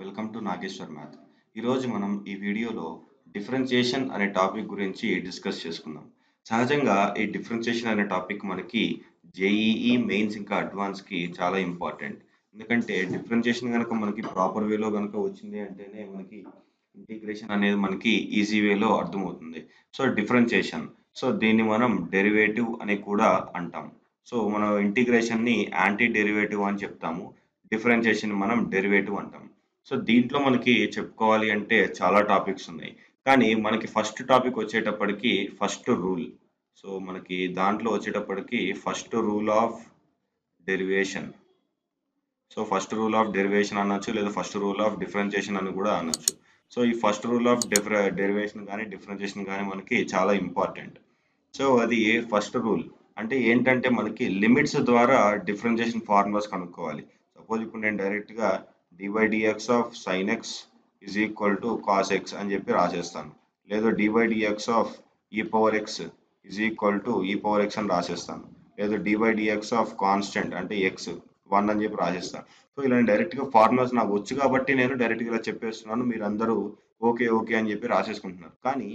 Welcome to Nageshwar math. ఈరోజు మనం ఈ వీడియోలో డిఫరెన్షియేషన్ అనే టాపిక్ గురించి డిస్కస్ చేసుకుందాం. సహజంగా ఈ డిఫరెన్షియేషన్ అనే టాపిక్ మనకి జేఈఈ మెయిన్స్ ఇంకా అడ్వాన్స్కి చాలా ఇంపార్టెంట్. ఎందుకంటే డిఫరెన్షియేషన్ కనుక మనకి ప్రాపర్ వేలో కనుక వచ్చింది అంటేనే మనకి ఇంటిగ్రేషన్ అనేది మనకి ఈజీ వేలో అర్థమవుతుంది. సో డిఫరెన్షియేషన్, సో దీన్ని మనం డెరివేటివ్ అని కూడా అంటాం. సో మనం ఇంటిగ్రేషన్ని యాంటీ డెరివేటివ్ అని చెప్తాము, డిఫరెన్షియేషన్ మనం డెరివేటివ్ అంటాం. సో దీంట్లో మనకి చెప్పుకోవాలి అంటే చాలా టాపిక్స్ ఉన్నాయి. కానీ మనకి ఫస్ట్ టాపిక్ వచ్చేటప్పటికి ఫస్ట్ రూల్. సో మనకి దాంట్లో వచ్చేటప్పటికి first rule of derivation. So first rule of derivation అనొచ్చు, లేదా ఫస్ట్ రూల్ ఆఫ్ డిఫరెన్షియేషన్ అని కూడా అనొచ్చు. సో ఈ ఫస్ట్ రూల్ ఆఫ్ డెరివేషన్ కానీ డిఫరెన్షియేషన్ కానీ మనకి చాలా ఇంపార్టెంట్. సో అది ఫస్ట్ రూల్ అంటే ఏంటంటే మనకి లిమిట్స్ ద్వారా డిఫరెన్షియేషన్ ఫార్ములాస్ కనుక్కోవాలి. సపోజ్ ఇప్పుడు నేను డైరెక్ట్గా dx of sin x is equal to cos x అని చెప్పి రాసేస్తాను. లేదా dx of e power x is equal to e power x అని రాసేస్తాను. లేదా dx ఆఫ్ కాన్స్టెంట్ అంటే x 1 అని చెప్పి రాసేస్తాను. సో ఇలా డైరెక్ట్గా ఫార్ములాస్ నాకు వచ్చు కాబట్టి నేను డైరెక్ట్గా ఇలా చెప్పేస్తున్నాను. మీరు అందరూ ఓకే ఓకే అని చెప్పి రాసేసుకుంటున్నారు. కానీ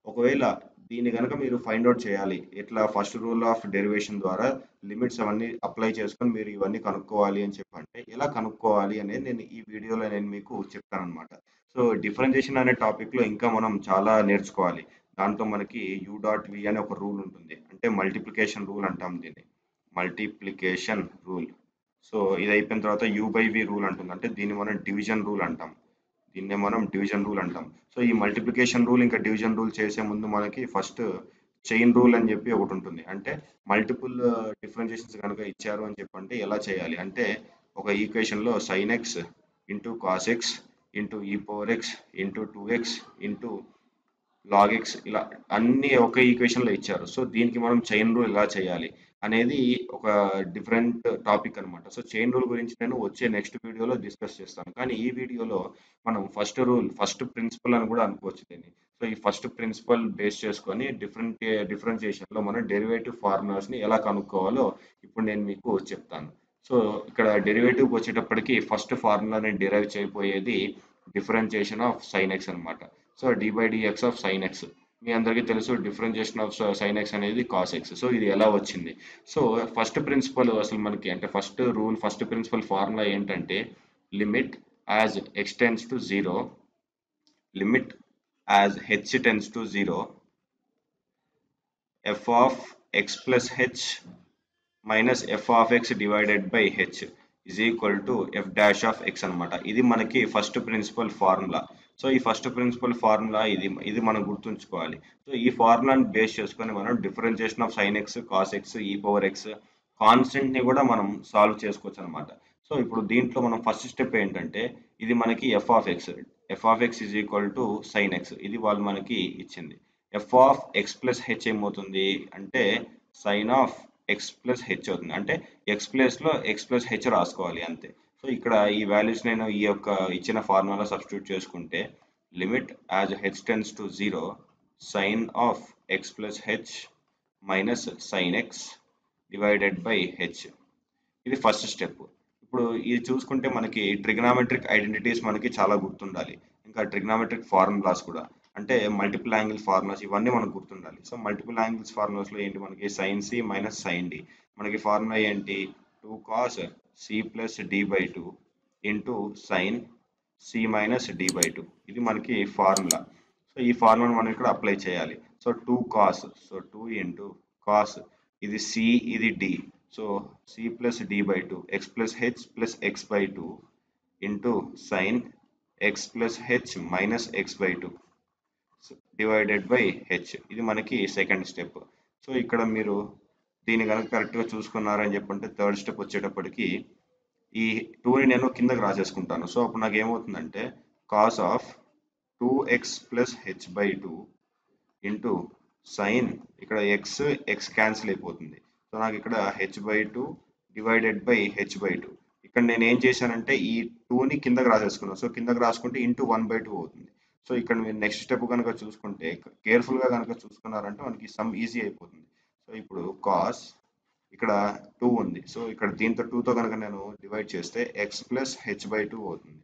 ఒకవేళ దీన్ని కనుక మీరు ఫైండ్ అవుట్ చేయాలి, ఇట్లా ఫస్ట్ రూల్ ఆఫ్ డెరివేషన్ ద్వారా లిమిట్స్ అవన్నీ అప్లై చేసుకొని మీరు ఇవన్నీ కనుక్కోవాలి అని చెప్పంటే ఎలా కనుక్కోవాలి అనేది నేను ఈ వీడియోలో నేను మీకు చెప్తాను అనమాట. సో డిఫరెన్షియేషన్ అనే టాపిక్లో ఇంకా మనం చాలా నేర్చుకోవాలి. దాంతో మనకి u.v అనే ఒక రూల్ ఉంటుంది, అంటే మల్టిప్లికేషన్ రూల్ అంటాం దీన్ని, మల్టిప్లికేషన్ రూల్. సో ఇది అయిపోయిన తర్వాత u/v రూల్ అంటుంది, అంటే దీన్ని మనం డివిజన్ రూల్ అంటాం. దీన్నే మనం డివిజన్ రూల్ అంటాం. సో ఈ మల్టిప్లికేషన్ రూల్ ఇంకా డివిజన్ రూల్ చేసే ముందు మనకి ఫస్ట్ చైన్ రూల్ అని చెప్పి ఒకటి ఉంటుంది. అంటే మల్టిపుల్ డిఫరెన్షియేషన్స్ కనుక ఇచ్చారు అని చెప్పంటే ఎలా చేయాలి అంటే, ఒక ఈక్వేషన్లో sin x into cos x into e power x ఇంటూ 2x ఇంటూ లాగ్ ఎక్స్, ఇలా అన్ని ఒక ఈక్వేషన్లో ఇచ్చారు. సో దీనికి మనం చైన్ రూల్ ఎలా చేయాలి అనేది ఒక డిఫరెంట్ టాపిక్ అనమాట. సో చైన్ రూల్ గురించి నేను వచ్చే నెక్స్ట్ వీడియోలో డిస్కస్ చేస్తాను. కానీ ఈ వీడియోలో మనం ఫస్ట్ రూల్, ఫస్ట్ ప్రిన్సిపల్ అని కూడా అనుకోవచ్చు దీన్ని. సో ఈ ఫస్ట్ ప్రిన్సిపల్ బేస్ చేసుకొని డిఫరెన్షియేషన్లో మనం డెరివేటివ్ ఫార్ములాస్ని ఎలా కనుక్కోవాలో ఇప్పుడు నేను మీకు చెప్తాను. సో ఇక్కడ డెరివేటివ్కి వచ్చేటప్పటికి ఫస్ట్ ఫార్ములాని డిరైవ్ చేయబోయేది డిఫరెన్షియేషన్ ఆఫ్ sin x అనమాట. So dx of sin x మీ అందరికీ తెలుసు, డిఫరెన్షియేషన్ ఆఫ్ sin x అనేది cos x. సో ఇది ఎలా వచ్చింది? సో ఫస్ట్ ప్రిన్సిపల్ అసలు మనకి అంటే first rule, first principle formula ఏంటంటే limit as x tends to 0, limit as h tends to 0, f of x plus h minus f of x divided by h is equal to f dash of x అనమాట. ఇది మనకి first principle formula. So ఈ first principle formula ఇది మనం గుర్తుంచుకోవాలి. So ఈ ఫార్ములాని base చేసుకొని మనం differentiation of sin x, cos x, e power x constant ని కూడా మనం సాల్వ్ చేసుకోవచ్చు అనమాట. సో ఇప్పుడు దీంట్లో మనం ఫస్ట్ స్టెప్ ఏంటంటే, ఇది మనకి f of x is equal to sin x, ఇది వాళ్ళు మనకి ఇచ్చింది. f of x plus h ఏమవుతుంది అంటే sin of x plus H అవుతుంది, అంటే ఎక్స్ ప్లేస్లో ఎక్స్ ప్లస్ హెచ్ రాసుకోవాలి అంతే. సో ఇక్కడ ఈ వాల్యూస్ నేను ఈ యొక్క ఇచ్చిన ఫార్ములా సబ్స్టిట్యూట్ చేసుకుంటే limit as h tends to 0 sine of x plus h minus sine x divided by h, ఇది ఫస్ట్ స్టెప్. ఇప్పుడు ఇది చూసుకుంటే మనకి ట్రిగ్నామెట్రిక్ ఐడెంటిటీస్ మనకి చాలా గుర్తుండాలి, ఇంకా ట్రిగ్నామెట్రిక్ ఫార్ములాస్ కూడా, అంటే మల్టిపుల్ యాంగిల్ ఫార్ములాస్ ఇవన్నీ మనకు గుర్తుండాలి. సో మల్టిపుల్ యాంగిల్స్ ఫార్ములాస్లో ఏంటి మనకి sine C minus sine D, మనకి ఫార్ములా ఏంటి 2 cos C plus D by 2 into sine C minus D by 2, ఇది మనకి ఫార్ములా. సో ఈ ఫార్ములా మనం ఇక్కడ అప్లై చేయాలి. So 2 cos, so 2 into cos, ఇది సి ఇది D, so C plus D by 2 x plus h plus x by 2 into sine x plus h minus x by 2 divided by h, ఇది మనకి second step. So ఇక్కడ మీరు దీన్ని కనుక కరెక్ట్గా చూసుకున్నారని చెప్పంటే థర్డ్ స్టెప్ వచ్చేటప్పటికి ఈ 2ని నేను కిందకి రాసేసుకుంటాను. సో అప్పుడు నాకు ఏమవుతుందంటే cos of 2x plus h by 2 into sign, ఇక్కడ ఎక్స్ క్యాన్సిల్ అయిపోతుంది. సో నాకు ఇక్కడ H by 2 divided by h by 2, ఇక్కడ నేను ఏం చేశానంటే ఈ 2ని కిందకి రాసేసుకున్నాను. సో కిందకి రాసుకుంటే ఇంటూ 1/2 అవుతుంది. సో ఇక్కడ మీరు నెక్స్ట్ స్టెప్ కనుక చూసుకుంటే కేర్ఫుల్గా కనుక చూసుకున్నారంటే మనకి సమ్ ఈజీ అయిపోతుంది. సో ఇప్పుడు కాస్, ఇక్కడ 2 ఉంది, సో ఇక్కడ దీంతో 2తో కనుక నేను డివైడ్ చేస్తే ఎక్స్ ప్లస్ హెచ్ బై 2 అవుతుంది.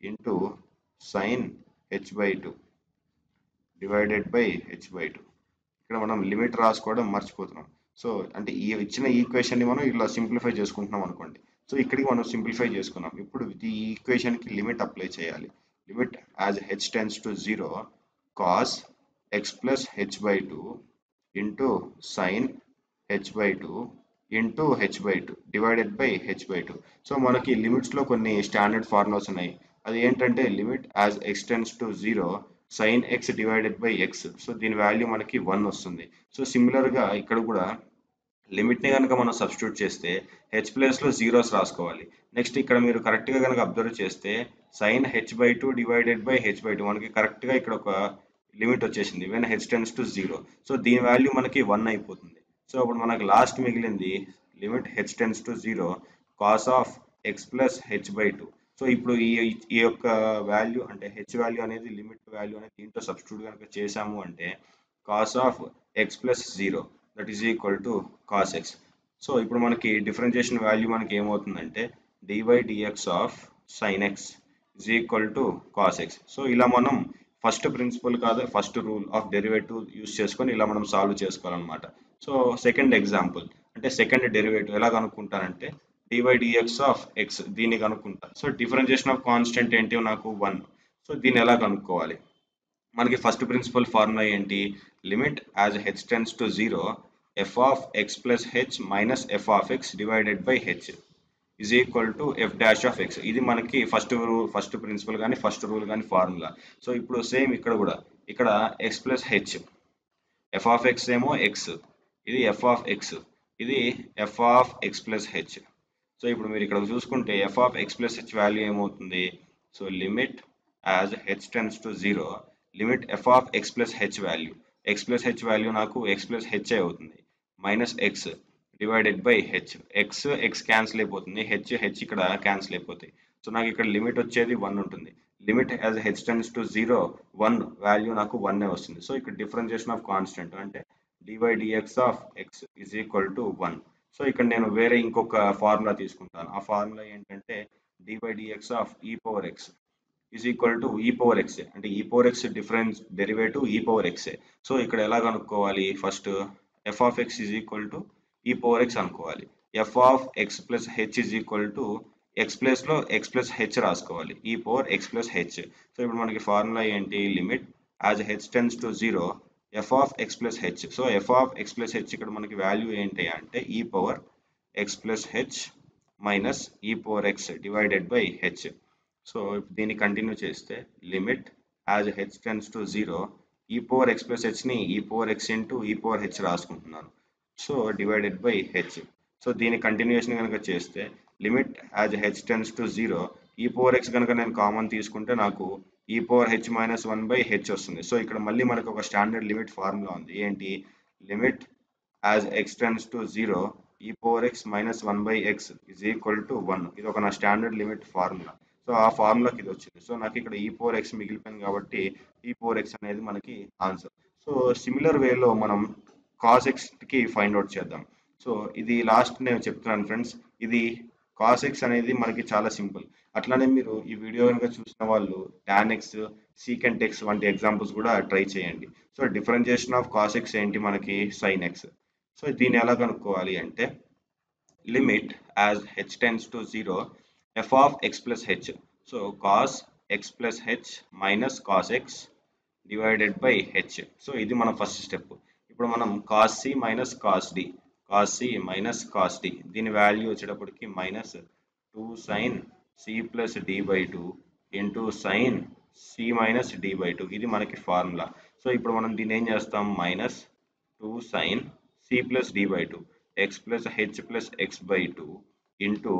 Into sine h/2 divided by h/2. ఇక్కడ మనం లిమిట్ రాసుకోవడం మర్చిపోతున్నాం. సో అంటే ఈ ఇచ్చిన ఈక్వేషన్ని మనం ఇలా సింప్లిఫై చేసుకుంటున్నాం అనుకోండి. సో ఇక్కడికి మనం సింప్లిఫై చేసుకున్నాం. ఇప్పుడు ఈ ఈక్వేషన్కి లిమిట్ అప్లై చేయాలి. Limit as h tends to 0 cos x plus h/2 into sine h/2 into h/2 divided by h/2. So మనకి లిమిట్స్లో కొన్ని స్టాండర్డ్ ఫార్ములాస్ ఉన్నాయి. అది ఏంటంటే limit as x tends to 0 sign x divided by X. So దీని value మనకి 1 వస్తుంది. So సిమిలర్గా ఇక్కడ కూడా లిమిట్ని కనుక మనం సబ్స్టిట్యూట్ చేస్తే హెచ్ ప్లేస్లో జీరోస్ రాసుకోవాలి. నెక్స్ట్ ఇక్కడ మీరు కరెక్ట్గా కనుక అబ్జర్వ్ చేస్తే sign h/2 divided by h/2 మనకి కరెక్ట్గా ఇక్కడ ఒక లిమిట్ వచ్చేసింది when H tends to 0. So దీని వాల్యూ మనకి 1 అయిపోతుంది. సో అప్పుడు మనకి లాస్ట్ మిగిలింది limit H tends to 0 cos of x plus h/2. So ఇప్పుడు ఈ యొక్క వాల్యూ అంటే హెచ్ వాల్యూ అనేది లిమిట్ వాల్యూ అనేది దీంట్లో సబ్స్టిట్యూట్ కనుక చేసాము అంటే cos of x plus 0 that is equal to cos X. So ఇప్పుడు మనకి డిఫరెన్షియేషన్ వాల్యూ మనకి ఏమవుతుందంటే dy dx of sign X is equal to cos X. So ఇలా మనం ఫస్ట్ ప్రిన్సిపల్ కాదు first rule of derivative use చేసుకొని ఇలా మనం సాల్వ్ చేసుకోవాలన్నమాట. సో సెకండ్ ఎగ్జాంపుల్ అంటే సెకండ్ డెరివేటివ్ ఎలా కనుక్కుంటానంటే dy dx ఆఫ్ ఎక్స్ దీన్ని కనుక్కుంటా. సో డిఫరెన్షియేషన్ ఆఫ్ కాన్స్టెంట్ ఏంటి నాకు 1. సో దీన్ని ఎలా కనుక్కోవాలి? మనకి ఫస్ట్ ప్రిన్సిపల్ ఫార్ములా ఏంటి? Limit as h tends to 0 f of x plus h minus F of X divided by H is equal to f dash of x. ఇది మనకి first principle కానీ ఫస్ట్ రూల్ కానీ formula. So ఇప్పుడు same ఇక్కడ కూడా ఇక్కడ x plus h f of x ఏమో x, ఇది ఎఫ్ ఆఫ్ ఎక్స్, ఇది f of x plus h. So ఇప్పుడు మీరు ఇక్కడ చూసుకుంటే f of x plus h value ఏమవుతుంది? So limit as h tends to 0 limit f of x plus h value, x plus h value నాకు X plus H అవుతుంది minus X divided by H. X X cancel అయిపోతుంది, H H ఇక్కడ cancel అయిపోతాయి. So నాకు ఇక్కడ limit వచ్చేది 1 ఉంటుంది. Limit as h tends to 0 1 value నాకు 1 వస్తుంది. సో ఇక్కడ డిఫరెన్షియేషన్ ఆఫ్ కాన్స్టెంట్ అంటే dy dx of X is equal to 1. So ఇక్కడ నేను వేరే ఇంకొక ఫార్ములా తీసుకుంటాను. ఆ ఫార్ములా ఏంటంటే dy dx ఆఫ్ ఈ power X is equal to ఈ పవర్ ఎక్స్. అంటే e power X difference derivative ఈ పవర్ ఎక్సే. సో ఇక్కడ ఎలా కనుక్కోవాలి? First F of X is equal to ఈ పవర్ ఎక్స్ అనుకోవాలి. F of x plus H is equal to X ప్లస్లో X plus H రాసుకోవాలి, ఈ power x plus h. So ఇప్పుడు మనకి ఫార్ములా ఏంటి? Limit as h tends to 0 f of x plus h. So f of x plus h ఇక్కడ మనకి value ఏంటి అంటే e power x plus h minus e power x divided by h. So దీన్ని continue చేస్తే limit as h tends to 0 e power x plus హెచ్ని e power x into e power h రాసుకుంటున్నాను. So divided by h. So దీని continuation కనుక చేస్తే limit as h tends to 0 e power X కనుక నేను common తీసుకుంటే నాకు ఈ power H minus 1 by H వస్తుంది. సో ఇక్కడ మళ్ళీ మనకు ఒక స్టాండర్డ్ లిమిట్ ఫార్ములా ఉంది. ఏంటి? Limit as x tends to 0 e power X minus 1 by X is equal to 1. ఇది ఒక నా స్టాండర్డ్ లిమిట్ ఫార్ములా. సో ఆ ఫార్ములాకి ఇది వచ్చింది. సో నాకు ఇక్కడ ఈ పవర్ ఎక్స్ మిగిలిపోయింది కాబట్టి ఈ పవర్ ఎక్స్ అనేది మనకి ఆన్సర్. సో సిమిలర్ వేలో మనం కాస్ ఎక్స్కి ఫైండ్ అవుట్ చేద్దాం. సో ఇది లాస్ట్ నేను చెప్తున్నాను ఫ్రెండ్స్, ఇది కాస్ ఎక్స్ అనేది మనకి చాలా సింపుల్. అట్లానే మీరు ఈ వీడియో కనుక చూసిన వాళ్ళు టాన్ ఎక్స్, సీకెంట్ ఎక్స్ వంటి ఎగ్జాంపుల్స్ కూడా ట్రై చేయండి. So differentiation of cos x ఏంటి? మనకి సైన్ ఎక్స్. సో దీన్ని ఎలా కనుక్కోవాలి అంటే limit as h tends to 0 f of x plus h. So cos x plus h minus cos x divided by h. So ఇది మన first step. ఇప్పుడు మనం cos c minus cos d, cos c minus cos d దీని value వచ్చేటప్పటికి minus 2 sine c plus D by 2 into sine C minus D by 2. ఇది మనకి formula. So ఇప్పుడు మనం దీన్ని ఏం చేస్తాం? Minus 2 sine c plus D by 2 x plus h plus x by 2 into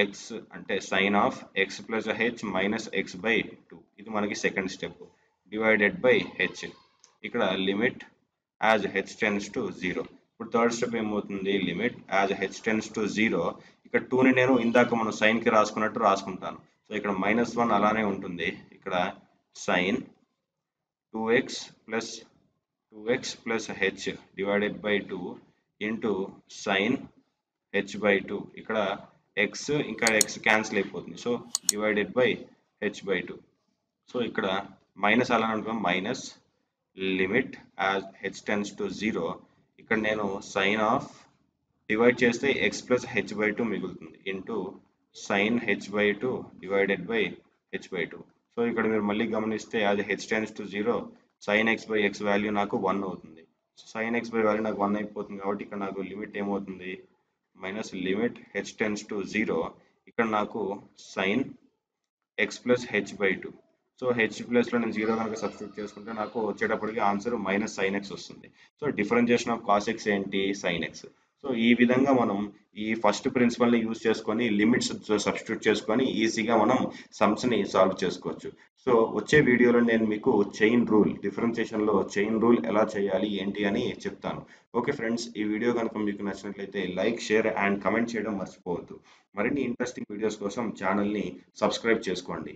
x అంటే sine of x plus h minus x by 2. ఇది మనకి second step divided by h. ఇక్కడ limit as h tends to 0. ఇప్పుడు third step ఏమవుతుంది? Limit as h tends to 0. ఇక్కడ 2ని నేను ఇందాక మనం సైన్కి రాసుకున్నట్టు రాసుకుంటాను. సో ఇక్కడ -1 అలానే ఉంటుంది. ఇక్కడ sine 2x plus h divided by 2 into sine h by 2. ఇక్కడ ఎక్స్ ఇంకా ఎక్స్ క్యాన్సిల్ అయిపోతుంది. So divided by h by two. So ఇక్కడ మైనస్ అలా అనుకున్నాం, minus limit as h tends to zero. ఇక్కడ నేను సైన్ ఆఫ్ డివైడ్ చేస్తే x plus h by two మిగులుతుంది into sine h by two divided by h by two. So ఇక్కడ మీరు మళ్ళీ గమనిస్తే అది h tends to zero, sign X by X value నాకు 1 అవుతుంది. సైన్ ఎక్స్ బై వాల్యూ నాకు 1 అయిపోతుంది కాబట్టి ఇక్కడ నాకు లిమిట్ ఏమవుతుంది, minus limit H tends to zero. ఇక్కడ నాకు sign x plus h by two. So H ప్లస్లో నేను జీరో కనుక సబ్స్టిట్యూట్ చేసుకుంటే నాకు వచ్చేటప్పటికి ఆన్సర్ మైనస్ సైన్ ఎక్స్ వస్తుంది. So differentiation of cos x ఏంటి, సైన్ ఎక్స్. సో ఈ విధంగా మనం ఈ ఫస్ట్ ప్రిన్సిపల్ని యూజ్ చేసుకొని లిమిట్స్ సబ్స్టిట్యూట్ చేసుకొని ఈజీగా మనం సమ్స్ని సాల్వ్ చేసుకోవచ్చు. సో వచ్చే వీడియోలో నేను మీకు చైన్ రూల్, డిఫరెన్షియేషన్లో చైన్ రూల్ ఎలా చేయాలి ఏంటి అని చెప్తాను. ఓకే ఫ్రెండ్స్, ఈ వీడియో కనుక మీకు నచ్చినట్లయితే లైక్, షేర్ అండ్ కమెంట్ చేయడం మర్చిపోవద్దు. మరిన్ని ఇంట్రెస్టింగ్ వీడియోస్ కోసం ఛానల్ని సబ్స్క్రైబ్ చేసుకోండి.